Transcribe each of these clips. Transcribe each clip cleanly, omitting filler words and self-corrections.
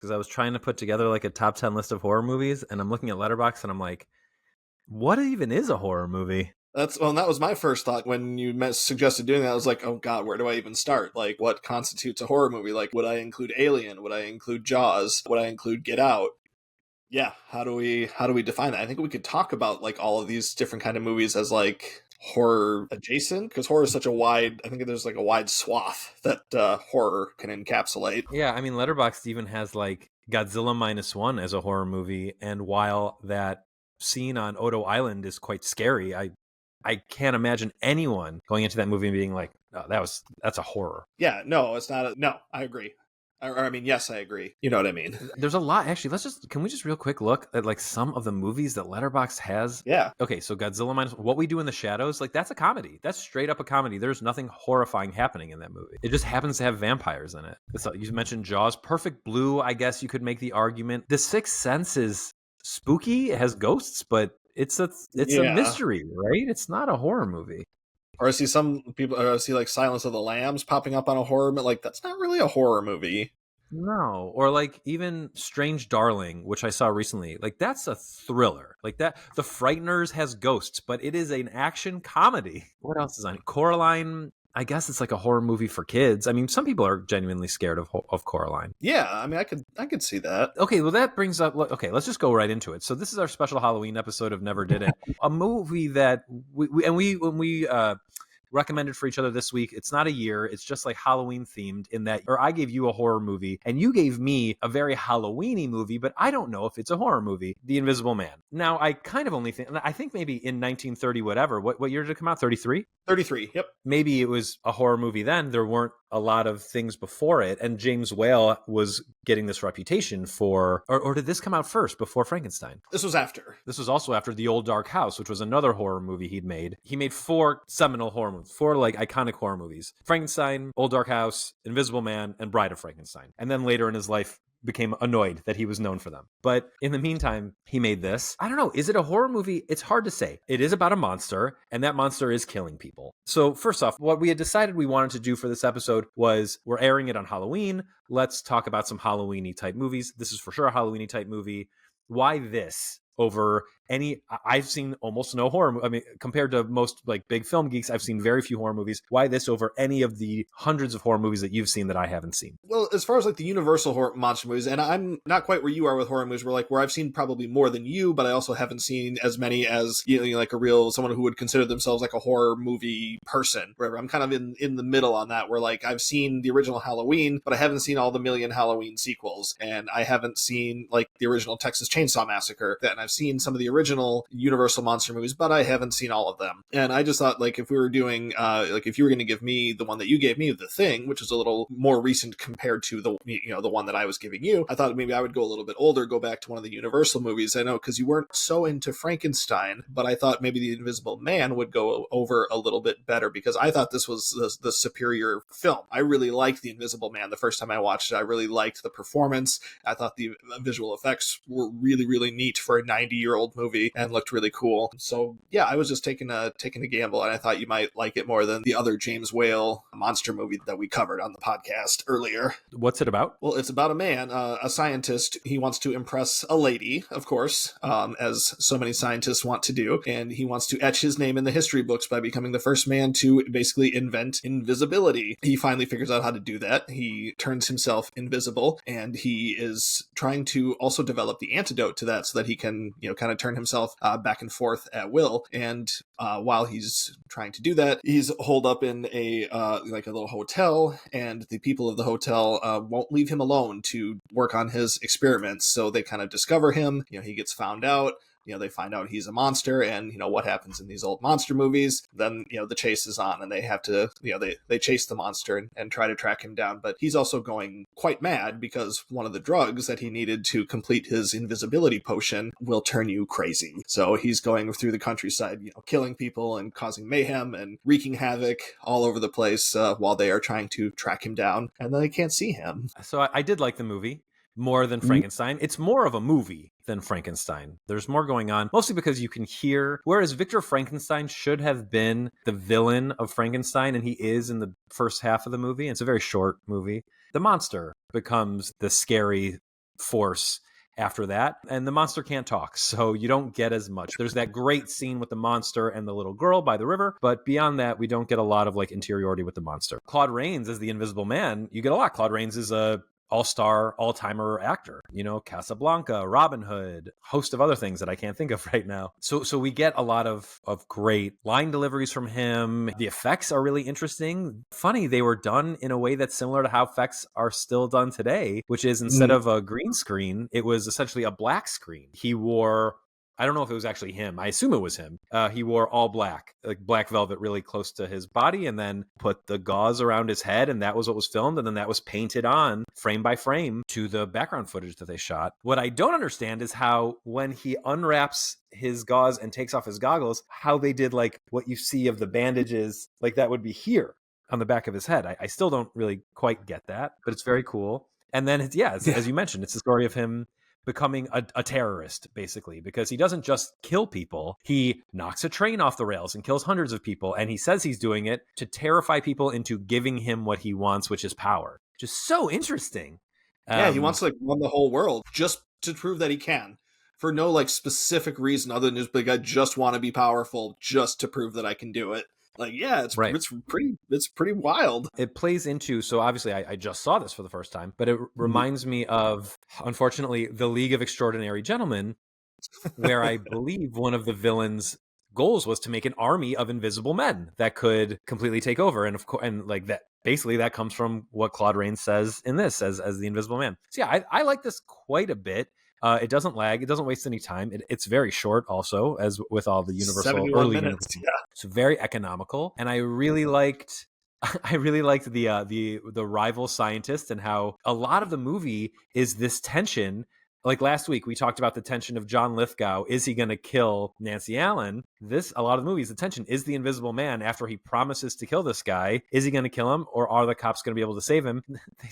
because I was trying to put together like a top 10 list of horror movies, and I'm looking at Letterboxd and I'm like, what even is a horror movie? And that was my first thought when you suggested doing that. I was like, oh god, where do I even start? Like, what constitutes a horror movie? Like, would I include Alien? Would I include Jaws? Would I include Get Out? Yeah, how do we define that? I think we could talk about like all of these different kind of movies as like horror adjacent, because horror is such a wide, I think there's like a wide swath that horror can encapsulate. Yeah, I mean, Letterboxd even has like Godzilla -1 as a horror movie, and while that scene on Odo Island is quite scary, I can't imagine anyone going into that movie and being like, "Oh, that's a horror." Yeah, no, it's not. No, I agree. I mean, yes, I agree. You know what I mean? There's a lot actually. Can we just real quick look at like some of the movies that Letterboxd has? Yeah. Okay, so Godzilla minus What We Do in the Shadows, like that's a comedy. That's straight up a comedy. There's nothing horrifying happening in that movie. It just happens to have vampires in it. So you mentioned Jaws, Perfect Blue. I guess you could make the argument. The Sixth Sense is spooky. It has ghosts, but it's a mystery, right? It's not a horror movie. Or I see some people, I see like Silence of the Lambs popping up on a horror, but like that's not really a horror movie. No, or like even Strange Darling, which I saw recently. Like that's a thriller. Like that, The Frighteners has ghosts, but it is an action comedy. What else is on it? Coraline. I guess it's like a horror movie for kids. I mean, some people are genuinely scared of Coraline. Yeah, I mean, I could see that. Okay, well that brings up. Okay, let's just go right into it. So this is our special Halloween episode of Never Did It, a movie that when we recommended for each other this week. It's not a year. It's just like Halloween themed in that, or I gave you a horror movie and you gave me a very Halloween-y movie, but I don't know if it's a horror movie, The Invisible Man. Now, I kind of only think, I think maybe in 1930, whatever, what year did it come out? 33? 33, yep. Maybe it was a horror movie then. There weren't a lot of things before it. And James Whale was getting this reputation for, or did this come out first before Frankenstein? This was after. This was also after The Old Dark House, which was another horror movie he'd made. He made 4 seminal horror movies, 4 like iconic horror movies: Frankenstein, Old Dark House, Invisible Man, and Bride of Frankenstein. And then later in his life became annoyed that he was known for them. But in the meantime, he made this. I don't know, is it a horror movie? It's hard to say. It is about a monster, and that monster is killing people. So first off, what we had decided we wanted to do for this episode was, we're airing it on Halloween. Let's talk about some Halloween-y type movies. This is for sure a Halloween-y type movie. Why this over any? I've seen almost no horror. I mean, compared to most like big film geeks, I've seen very few horror movies. Why this over any of the hundreds of horror movies that you've seen that I haven't seen? Well, as far as like the universal horror monster movies, and I'm not quite where you are with horror movies, where I've seen probably more than you, but I also haven't seen as many as, you know, like a real someone who would consider themselves like a horror movie person. Wherever I'm kind of in the middle on that, where like I've seen the original Halloween, but I haven't seen all the million Halloween sequels, and I haven't seen like the original Texas Chainsaw Massacre, and I've seen some of the original Universal monster movies, but I haven't seen all of them. And I just thought, like, if we were doing, like, if you were going to give me the one that you gave me, The Thing, which is a little more recent compared to the, you know, the one that I was giving you, I thought maybe I would go a little bit older, go back to one of the Universal movies. I know, because you weren't so into Frankenstein, but I thought maybe The Invisible Man would go over a little bit better, because I thought this was the superior film. I really liked The Invisible Man the first time I watched it. I really liked the performance. I thought the visual effects were really, really neat for a 90-year-old movie and looked really cool. So yeah, I was just taking a gamble, and I thought you might like it more than the other James Whale monster movie that we covered on the podcast earlier. What's it about? Well, it's about a man, a scientist. He wants to impress a lady, of course, as so many scientists want to do, and he wants to etch his name in the history books by becoming the first man to basically invent invisibility. He finally figures out how to do that. He turns himself invisible, and he is trying to also develop the antidote to that so that he can, you know, kind of turn himself back and forth at will. And while he's trying to do that, he's holed up in a like a little hotel, and the people of the hotel won't leave him alone to work on his experiments. So they kind of discover him. You know, he gets found out. You know, they find out he's a monster, and, you know, what happens in these old monster movies. Then, you know, the chase is on, and they have to, you know, they chase the monster and try to track him down. But he's also going quite mad, because one of the drugs that he needed to complete his invisibility potion will turn you crazy. So he's going through the countryside, you know, killing people and causing mayhem and wreaking havoc all over the place while they are trying to track him down, and then they can't see him. So I did like the movie more than Frankenstein. It's more of a movie than Frankenstein. There's more going on, mostly because you can hear, whereas Victor Frankenstein should have been the villain of Frankenstein, and he is in the first half of the movie. It's a very short movie. The monster becomes the scary force after that. And the monster can't talk, so you don't get as much. There's that great scene with the monster and the little girl by the river, but beyond that, we don't get a lot of like interiority with the monster. Claude Rains as the Invisible Man, you get a lot. Claude Rains is a all-star, all-timer actor, you know, Casablanca, Robin Hood, host of other things that I can't think of right now. So we get a lot of great line deliveries from him. The effects are really interesting. Funny, they were done in a way that's similar to how effects are still done today, which is instead of a green screen, it was essentially a black screen. He wore, I don't know if it was actually him. I assume it was him. He wore all black, like black velvet really close to his body, and then put the gauze around his head, and that was what was filmed, and then that was painted on frame by frame to the background footage that they shot. What I don't understand is how when he unwraps his gauze and takes off his goggles, how they did like what you see of the bandages, like that would be here on the back of his head. I still don't really quite get that, but it's very cool. And then, as you mentioned, it's the story of him becoming a terrorist, basically, because he doesn't just kill people. He knocks a train off the rails and kills hundreds of people. And he says he's doing it to terrify people into giving him what he wants, which is power. Just so interesting. Yeah, he wants to like run the whole world just to prove that he can. For no like specific reason other than just like I just want to be powerful just to prove that I can do it. Like, yeah, it's pretty wild. It plays into, so obviously I just saw this for the first time, but it reminds me of, unfortunately, The League of Extraordinary Gentlemen, where I believe one of the villains' goals was to make an army of invisible men that could completely take over. And of course, and like that, basically that comes from what Claude Rains says in this as the Invisible Man. So yeah, I like this quite a bit. It doesn't lag. It doesn't waste any time. It's very short, also, as with all the Universal early minutes. Universal. Yeah. It's very economical, and I really liked. I really liked the rival scientist and how a lot of the movie is this tension. Like last week, we talked about the tension of John Lithgow. Is he going to kill Nancy Allen? A lot of the movies, the tension is the Invisible Man after he promises to kill this guy. Is he going to kill him, or are the cops going to be able to save him?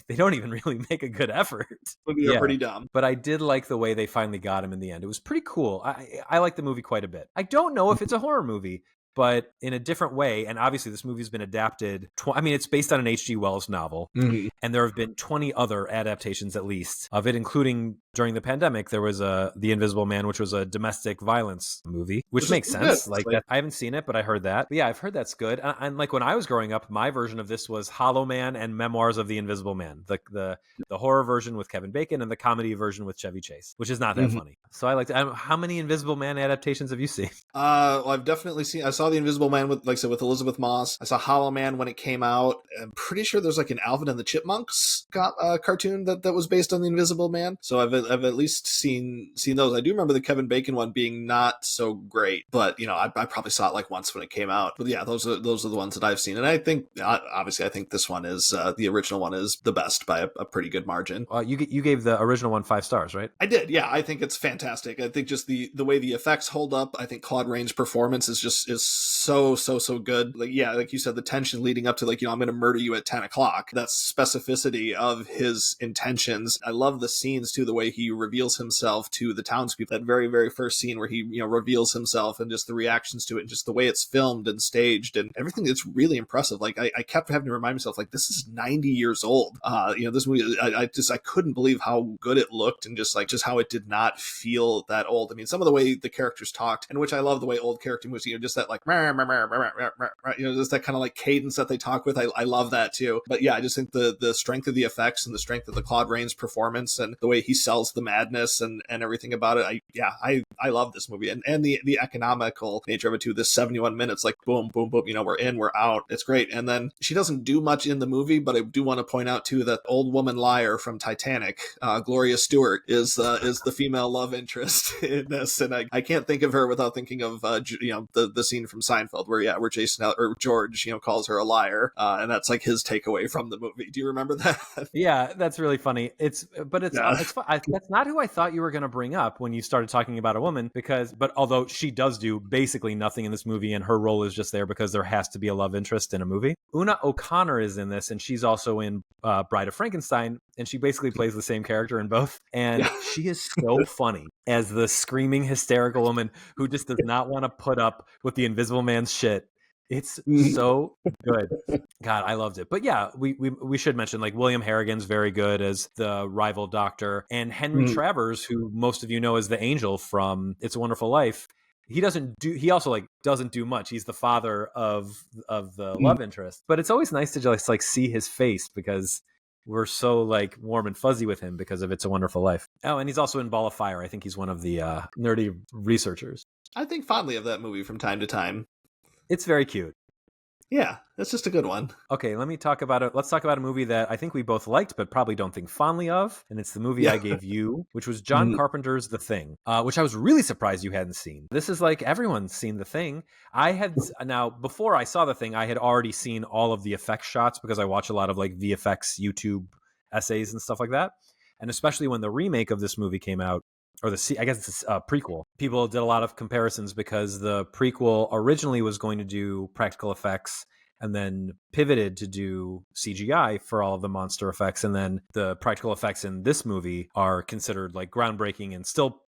They don't even really make a good effort. They're pretty dumb. But I did like the way they finally got him in the end. It was pretty cool. I like the movie quite a bit. I don't know if it's a horror movie, but in a different way. And obviously this movie's been adapted. It's based on an H.G. Wells novel. Mm-hmm. And there have been 20 other adaptations, at least, of it, including during the pandemic, there was The Invisible Man, which was a domestic violence movie, which makes sense. Like that, I haven't seen it, but I heard that. But yeah, I've heard that's good. And like when I was growing up, my version of this was Hollow Man and Memoirs of the Invisible Man, the horror version with Kevin Bacon and the comedy version with Chevy Chase, which is not that funny. So I liked it. How many Invisible Man adaptations have you seen? Well, I've definitely seen. I saw The Invisible Man with, like I said, with Elizabeth Moss. I saw Hollow Man when it came out. I'm pretty sure there's like an Alvin and the Chipmunks cartoon that was based on The Invisible Man. So I've at least seen those. I do remember the Kevin Bacon one being not so great, but I probably saw it like once when it came out. But yeah, those are the ones that I've seen, and I think obviously I think this one is the original one is the best by a pretty good margin. You gave the original one 5 stars, right? I did. Yeah, I think it's fantastic. I think just the way the effects hold up. I think Claude Rains' performance is so good. Like, yeah, like you said, the tension leading up to like, I'm going to murder you at 10 o'clock. That specificity of his intentions. I love the scenes too, the way he reveals himself to the townspeople. That very, very first scene where he, reveals himself and just the reactions to it and just the way it's filmed and staged and everything. It's really impressive. Like I kept having to remind myself, like, this is 90 years old. This movie, I couldn't believe how good it looked and just how it did not feel that old. I mean, some of the way the characters talked, and which I love the way old character movies, just that like, just that kind of like cadence that they talk with. I love that too. But yeah, I just think the strength of the effects and the strength of the Claude Rains performance and the way he sells the madness and everything about it. I love this movie and the economical nature of it too. This 71 minutes, like boom, boom, boom, we're in, we're out. It's great. And then she doesn't do much in the movie, but I do want to point out too that old woman liar from Titanic, Gloria Stewart, is the female love interest in this, and I can't think of her without thinking of the scene from Seinfeld where Jason or George calls her a liar, and that's like his takeaway from the movie. Do you remember that? Yeah, that's really funny. It's that's not who I thought you were going to bring up when you started talking about a woman, but although she does do basically nothing in this movie and her role is just there because there has to be a love interest in a movie. Una O'Connor is in this, and she's also in Bride of Frankenstein, and she basically plays the same character in both, and she is so funny as the screaming hysterical woman who just does not want to put up with the Invisible Man's shit. It's so good. God, I loved it. But yeah, we should mention like William Harrigan's very good as the rival doctor, and Henry Travers, who most of you know as the angel from It's a Wonderful Life. He also like doesn't do much. He's the father of the love interest. But it's always nice to just like see his face because we're so like warm and fuzzy with him because of It's a Wonderful Life. Oh, and he's also in Ball of Fire. I think he's one of the nerdy researchers. I think fondly of that movie from time to time. It's very cute. Yeah, that's just a good one. Okay, let's talk about a movie that I think we both liked, but probably don't think fondly of. And it's the movie I gave you, which was John Carpenter's The Thing, which I was really surprised you hadn't seen. This is like everyone's seen The Thing. Now, before I saw The Thing, I had already seen all of the effects shots because I watch a lot of like VFX YouTube essays and stuff like that. And especially when the remake of this movie came out, or I guess it's a prequel. People did a lot of comparisons because the prequel originally was going to do practical effects and then pivoted to do CGI for all of the monster effects. And then the practical effects in this movie are considered like groundbreaking and still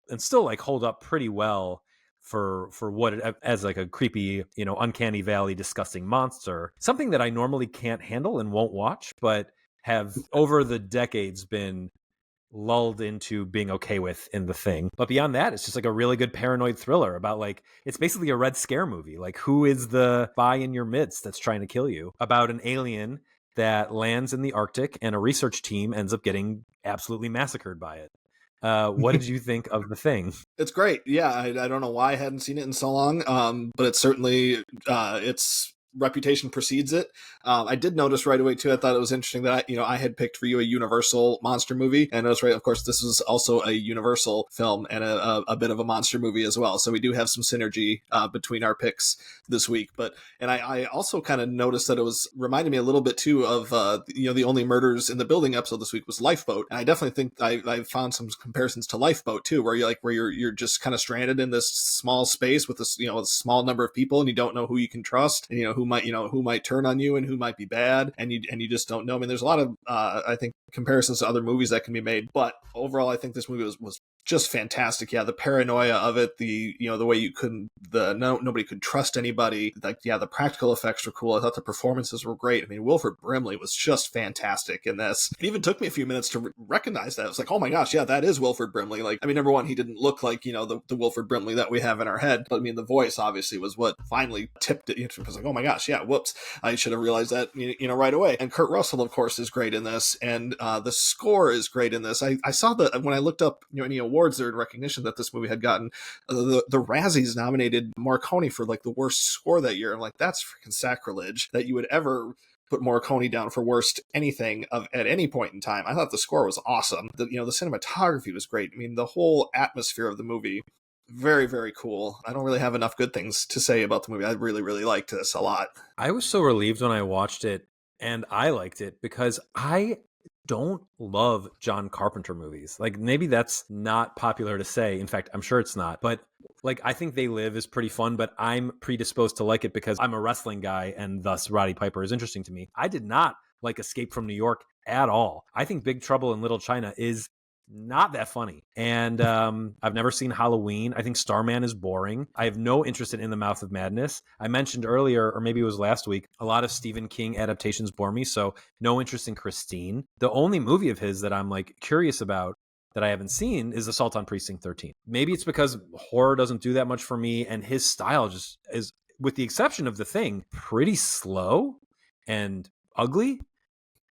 like hold up pretty well for what it as like a creepy, uncanny valley, disgusting monster. Something that I normally can't handle and won't watch, but have over the decades been lulled into being okay with in The Thing. But beyond that, it's just like a really good paranoid thriller about like, it's basically a Red Scare movie. Like, who is the spy in your midst that's trying to kill you? About an alien that lands in the Arctic and a research team ends up getting absolutely massacred by it. What did you think of The Thing? It's great. Yeah, I don't know why I hadn't seen it in so long, but it's certainly, it's reputation precedes it. I did notice right away too. I thought it was interesting that I had picked for you a Universal monster movie, and I was right. Of course, this is also a Universal film and a bit of a monster movie as well. So we do have some synergy between our picks this week. And I also kind of noticed that it was reminded me a little bit too of the Only Murders in the Building episode this week was Lifeboat, and I definitely think I found some comparisons to Lifeboat too, where you're just kind of stranded in this small space with this a small number of people, and you don't know who you can trust, and who might turn on you and who might be bad, and you just don't know. I mean, there's a lot of I think comparisons to other movies that can be made, but overall I think this movie was just fantastic. Yeah, the paranoia of it, the way nobody could trust anybody. Like, yeah, the practical effects were cool. I thought the performances were great. I mean, Wilford Brimley was just fantastic in this. It even took me a few minutes to recognize that. I was like, oh my gosh, yeah, that is Wilford Brimley. Like, I mean, number one, he didn't look like the Wilford Brimley that we have in our head, but I mean, the voice obviously was what finally tipped it. It was like, oh my gosh, yeah, whoops, I should have realized that right away. And Kurt Russell, of course, is great in this, and the score is great in this. I saw that when I looked up any awards there in recognition that this movie had gotten, the Razzies nominated Morricone for like the worst score that year. I'm like, that's freaking sacrilege that you would ever put Morricone down for worst anything at any point in time. I thought the score was awesome. The cinematography was great. I mean, the whole atmosphere of the movie, very, very cool. I don't really have enough good things to say about the movie. I really, really liked this a lot. I was so relieved when I watched it, and I liked it because I don't love John Carpenter movies. Like, maybe that's not popular to say. In fact, I'm sure it's not. But like, I think They Live is pretty fun, but I'm predisposed to like it because I'm a wrestling guy, and thus Roddy Piper is interesting to me. I did not like Escape from New York at all. I think Big Trouble in Little China is not that funny. And I've never seen Halloween. I think Starman is boring. I have no interest in The Mouth of Madness. I mentioned earlier, or maybe it was last week, a lot of Stephen King adaptations bore me, so no interest in Christine. The only movie of his that I'm like curious about that I haven't seen is Assault on Precinct 13. Maybe it's because horror doesn't do that much for me, and his style just is, with the exception of The Thing, pretty slow and ugly.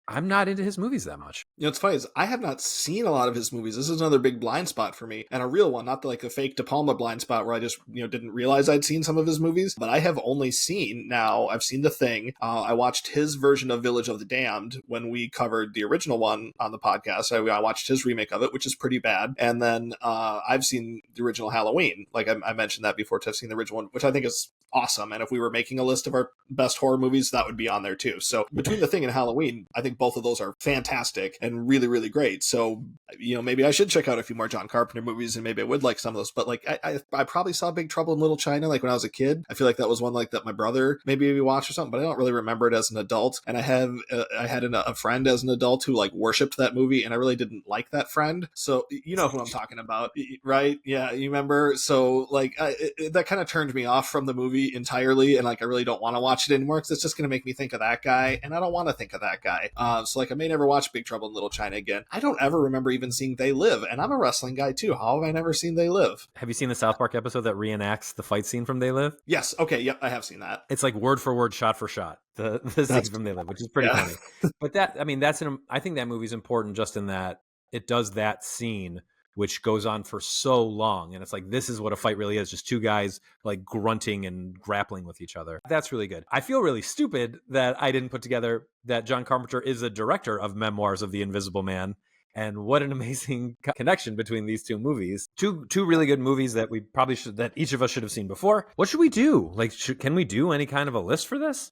I'm not into his movies that much. It's funny is I have not seen a lot of his movies. This is another big blind spot for me, and a real one, not like a fake De Palma blind spot where I just didn't realize I'd seen some of his movies. But I have only seen I've seen The Thing. I watched his version of Village of the Damned when we covered the original one on the podcast. I watched his remake of it, which is pretty bad. And then I've seen the original Halloween. Like I mentioned that before. I've seen the original one, which I think is awesome. And if we were making a list of our best horror movies, that would be on there too. So between The Thing and Halloween, I think both of those are fantastic. and really, really great. So, maybe I should check out a few more John Carpenter movies, and maybe I would like some of those. But like, I probably saw Big Trouble in Little China like when I was a kid. I feel like that was one like that my brother maybe watched or something, but I don't really remember it as an adult. And I had a friend as an adult who like worshipped that movie, and I really didn't like that friend. So you know who I'm talking about, right? Yeah, you remember? So like, that kind of turned me off from the movie entirely, and like I really don't want to watch it anymore because it's just going to make me think of that guy, and I don't want to think of that guy. So like, I may never watch Big Trouble in Little China again. I don't ever remember even seeing They Live, and I'm a wrestling guy too. How have I never seen They Live? Have you seen the South Park episode that reenacts the fight scene from They Live? Yes. Okay. Yep. I have seen that. It's like word for word, shot for shot, the scene from They Live, which is pretty funny. But I think that movie's important just in that it does that scene, which goes on for so long. And it's like, this is what a fight really is. Just two guys like grunting and grappling with each other. That's really good. I feel really stupid that I didn't put together that John Carpenter is a director of Memoirs of the Invisible Man. And what an amazing connection between these two movies. Two really good movies that we probably that each of us should have seen before. What should we do? Like, can we do any kind of a list for this?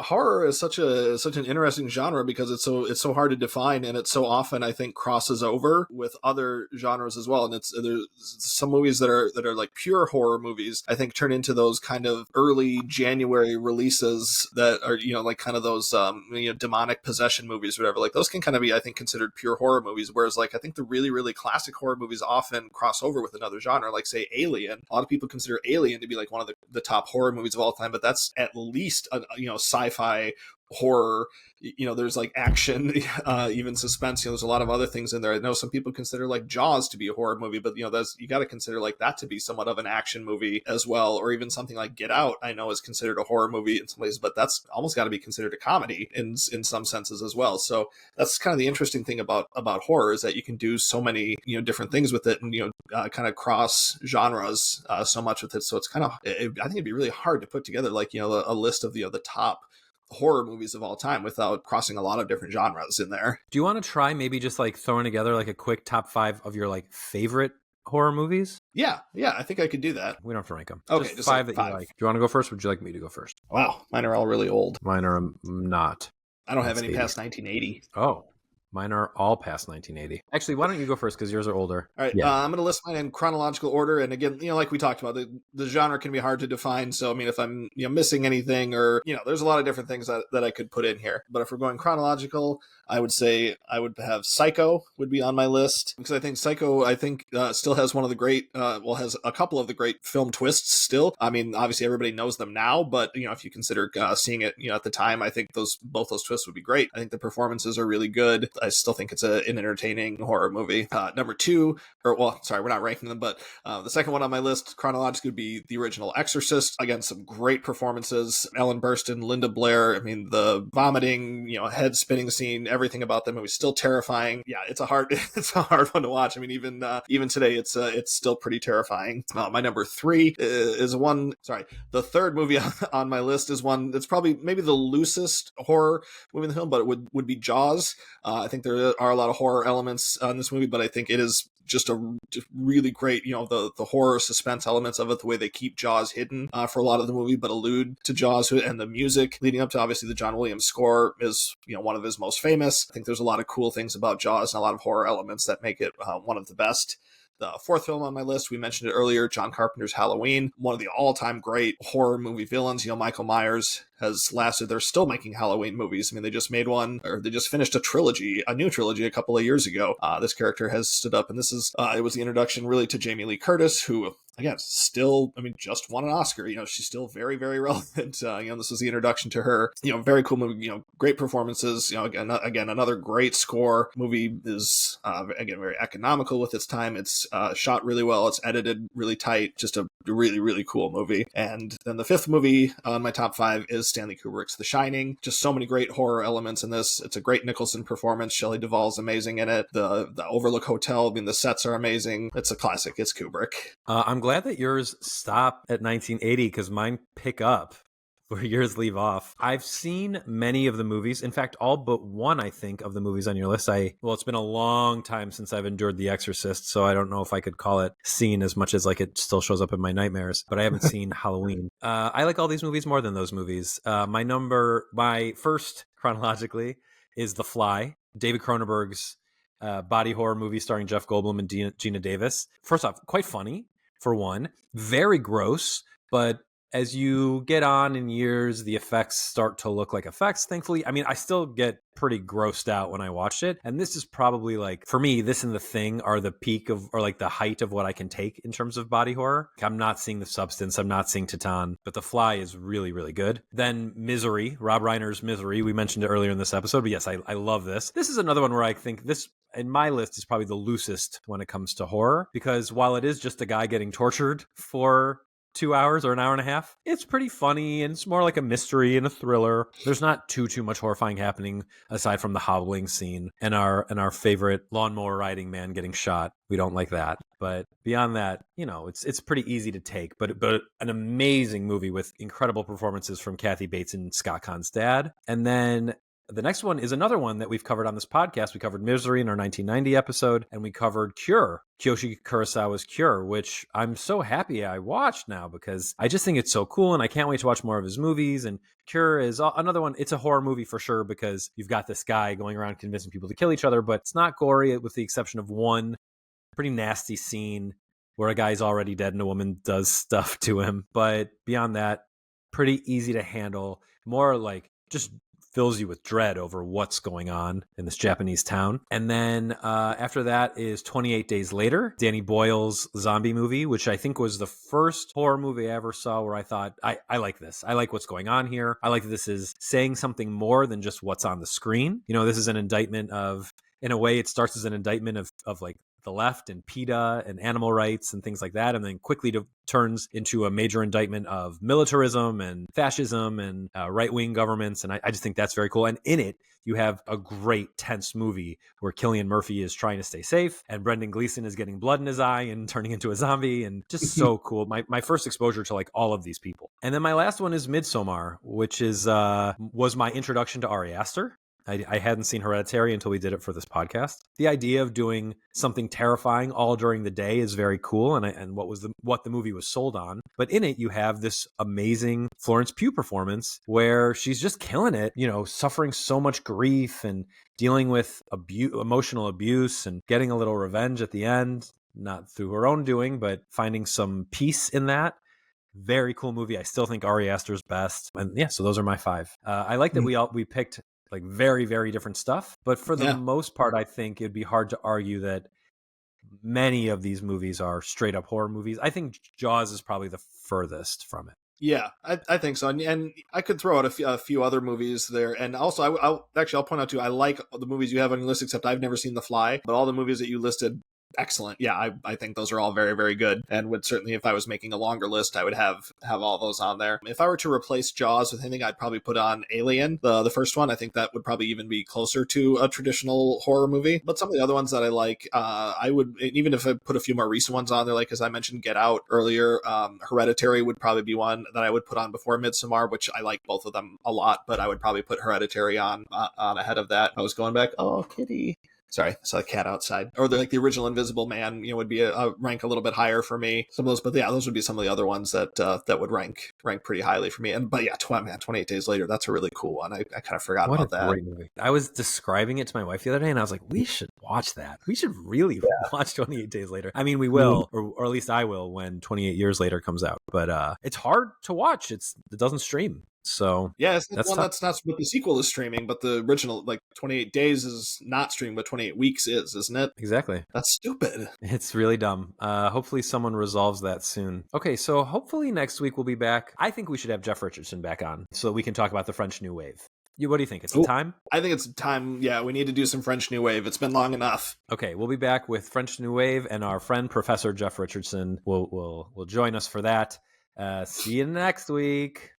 Horror is such an interesting genre because it's so hard to define, and it so often I think crosses over with other genres as well. And there's some movies that are like pure horror movies, I think, turn into those kind of early January releases that are like kind of those demonic possession movies, or whatever. Like those can kind of be, I think, considered pure horror movies. Whereas like I think the really, really classic horror movies often cross over with another genre, like say Alien. A lot of people consider Alien to be like one of the top horror movies of all time, but that's at least a sci-fi horror. There's like action, even suspense. There's a lot of other things in there. I know some people consider like Jaws to be a horror movie, but you got to consider like that to be somewhat of an action movie as well. Or even something like Get Out, I know is considered a horror movie in some ways, but that's almost got to be considered a comedy in some senses as well. So that's kind of the interesting thing about horror, is that you can do so many different things with it, and kind of cross genres so much with it. So it's kind of, I think it'd be really hard to put together like a list of the top horror movies of all time without crossing a lot of different genres in there. Do you want to try maybe just like throwing together like a quick top 5 of your like favorite horror movies? Yeah, I think I could do that. We don't have to rank them. Okay, just 5 that you like. Do you want to go first, or would you like me to go first? Wow, mine are all really old. Mine are not. I don't have any past 1980. Oh, mine are all past 1980. Actually, why don't you go first, because yours are older. All right, I'm going to list mine in chronological order. And again, like we talked about, the genre can be hard to define. So, I mean, if I'm missing anything, or, there's a lot of different things that I could put in here. But if we're going chronological, I would say I would have Psycho would be on my list, because I think Psycho, still has one of the great, has a couple of the great film twists still. I mean, obviously everybody knows them now, but, if you consider seeing it, at the time, I think both those twists would be great. I think the performances are really good. I still think it's an entertaining horror movie. Number 2, we're not ranking them, but the second one on my list chronologically would be the original Exorcist. Again, some great performances. Ellen Burstyn, Linda Blair. I mean, the vomiting, head spinning scene, everything about the movie is still terrifying. Yeah, it's a hard one to watch. I mean, even today, it's still pretty terrifying. My number 3 is one. Sorry, the third movie on my list is one that's probably maybe the loosest horror movie in the film, but it would be Jaws. I think there are a lot of horror elements in this movie, but I think it is just really great, the horror suspense elements of it, the way they keep Jaws hidden for a lot of the movie, but allude to Jaws, and the music leading up to, obviously, the John Williams score is, one of his most famous. I think there's a lot of cool things about Jaws and a lot of horror elements that make it one of the best. The fourth film on my list, we mentioned it earlier, John Carpenter's Halloween, one of the all-time great horror movie villains. Michael Myers has lasted. They're still making Halloween movies. I mean, they just made one, or they just finished a new trilogy a couple of years ago. This character has stood up, and this is, it was the introduction really to Jamie Lee Curtis, who, again, still, just won an Oscar. She's still very, very relevant. This was the introduction to her. Very cool movie. Great performances. Again, another great score. Movie is again very economical with its time. It's shot really well. It's edited really tight. Just a really, really cool movie. And then the fifth movie on my top 5 is Stanley Kubrick's The Shining. Just so many great horror elements in this. It's a great Nicholson performance. Shelley Duvall's amazing in it. The Overlook Hotel. I mean, the sets are amazing. It's a classic. It's Kubrick. I'm glad that yours stop at 1980, because mine pick up where yours leave off. I've seen many of the movies. In fact, all but one, I think, of the movies on your list. It's been a long time since I've endured The Exorcist, so I don't know if I could call it seen as much as like it still shows up in my nightmares, but I haven't seen Halloween. I like all these movies more than those movies. My first chronologically is The Fly. David Cronenberg's body horror movie starring Jeff Goldblum and Gina Davis. First off, quite funny, for one. Very gross, but as you get on in years, the effects start to look like effects, thankfully. I mean, I still get pretty grossed out when I watch it. And this is probably like, for me, this and The Thing are the peak of, or like the height of what I can take in terms of body horror. I'm not seeing The Substance. I'm not seeing Titan, but The Fly is really, really good. Then Misery, Rob Reiner's Misery. We mentioned it earlier in this episode, but yes, I love this. This is another one where I think this, in my list, is probably the loosest when it comes to horror, because while it is just a guy getting tortured for 2 hours or an hour and a half, it's pretty funny, and it's more like a mystery and a thriller. There's not too much horrifying happening aside from the hobbling scene and our favorite lawnmower riding man getting shot. We don't like that. But beyond that, it's pretty easy to take, but an amazing movie with incredible performances from Kathy Bates and Scott Caan's dad. And then the next one is another one that we've covered on this podcast. We covered Misery in our 1990 episode, and we covered Cure, Kiyoshi Kurosawa's Cure, which I'm so happy I watched now because I just think it's so cool, and I can't wait to watch more of his movies. And Cure is another one. It's a horror movie for sure because you've got this guy going around convincing people to kill each other, but it's not gory with the exception of one pretty nasty scene where a guy's already dead and a woman does stuff to him. But beyond that, pretty easy to handle. More like just fills you with dread over what's going on in this Japanese town. And then after that is 28 Days Later, Danny Boyle's zombie movie, which I think was the first horror movie I ever saw where I thought, I like this. I like what's going on here. I like that this is saying something more than just what's on the screen. This is an indictment of, in a way, it starts as an indictment of like the left and PETA and animal rights and things like that, and then quickly turns into a major indictment of militarism and fascism and right-wing governments. And I just think that's very cool. And in it, you have a great tense movie where Cillian Murphy is trying to stay safe and Brendan Gleeson is getting blood in his eye and turning into a zombie, and just so cool. My first exposure to like all of these people. And then my last one is Midsommar, which is was my introduction to Ari Aster. I hadn't seen Hereditary until we did it for this podcast. The idea of doing something terrifying all during the day is very cool, and what the movie was sold on. But in it, you have this amazing Florence Pugh performance where she's just killing it, suffering so much grief and dealing with emotional abuse and getting a little revenge at the end, not through her own doing, but finding some peace in that. Very cool movie. I still think Ari Aster's best. And yeah, so those are my 5. I like that we picked like very, very different stuff. But for the most part, I think it'd be hard to argue that many of these movies are straight up horror movies. I think Jaws is probably the furthest from it. Yeah, I think so. And I could throw out a few other movies there. And also, I'll point out too, I like the movies you have on your list, except I've never seen The Fly. But all the movies that you listed, excellent. Yeah, I think those are all very, very good, and would certainly, if I was making a longer list, I would have all those on there. If I were to replace Jaws with anything, I'd probably put on Alien, the first one. I think that would probably even be closer to a traditional horror movie. But some of the other ones that I like, I would, even if I put a few more recent ones on there, like as I mentioned, Get Out earlier, Hereditary would probably be one that I would put on before Midsommar, which I like both of them a lot, but I would probably put Hereditary on ahead of that. I was going back, oh, kitty. Sorry, I saw a cat outside. Or the original Invisible Man, would be a rank a little bit higher for me. Some of those, but yeah, those would be some of the other ones that would rank pretty highly for me. But yeah, 28 Days Later, that's a really cool one. I kind of forgot about that. Great movie. I was describing it to my wife the other day, and I was like, we should watch that. We should really watch 28 Days Later. I mean, we will, or at least I will when 28 Years Later comes out. But it's hard to watch. It doesn't stream. So yeah, it's the one that's not what the sequel is streaming, but the original, like 28 Days, is not streamed, but 28 Weeks is, isn't it? Exactly. That's stupid. It's really dumb. Hopefully someone resolves that soon. Okay, so hopefully next week we'll be back. I think we should have Jeff Richardson back on so that we can talk about the French New Wave. What do you think? It's time? I think it's time. Yeah, we need to do some French New Wave. It's been long enough. Okay, we'll be back with French New Wave, and our friend Professor Jeff Richardson will join us for that. See you next week.